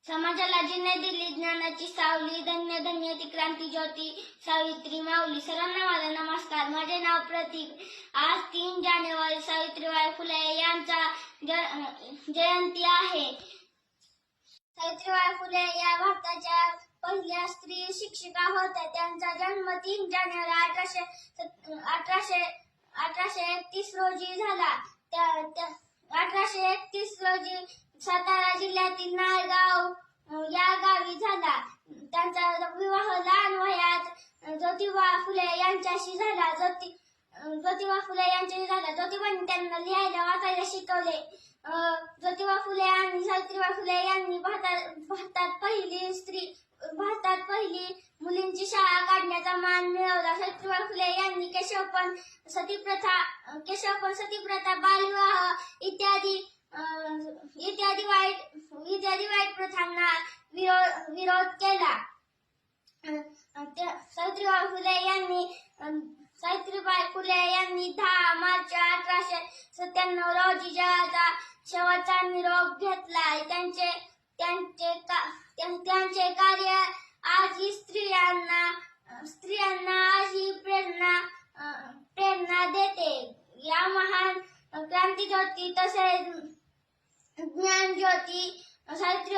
समाजाला जिने दिली ज्ञानाची सावली, धन्य धन्य ती क्रांती ज्योती सावित्री माऊली. सर्वांना माझा नमस्कार. माझे नाव प्रतीक. आज 3 जानेवारी सावित्रीबाई फुले यांचा जयंती आहे. सावित्रीबाई फुले या भारताच्या पहिल्या स्त्री शिक्षिका होत्या. त्यांचा जन्म 3 जानेवारी 1831 रोजी झाला. 1831 रोजी सातारा जिल्ह्यातील नायगाव या गावी झाला. त्यांचा विवाह लहान वयात ज्योतिबा फुले यांच्याशी झाला. ज्योतिबा फुले यांच्याशी झाला. ज्योतिबांनी त्यांना लिहायला वाचायला शिकवले. ज्योतिबा फुले आणि सावित्रीबाई फुले यांनी भारतात पहिली मुलींची शाळा काढण्याचा मान मिळवला. सावित्रीबाई फुले यांनी केशवपण, सतीप्रथा, बालविवाह इत्यादी वाईट प्रथांना विरोध केला. सावित्रीबाई फुले यांनी 10 मार्च 1897 रोजी जगाचा शेवटचा निरोप घेतला. त्यांचे कार्य आजही स्त्रियांना आजही प्रेरणा देते. या महान क्रांती ज्योती तसेच ज्ञान ज्योती सावित्री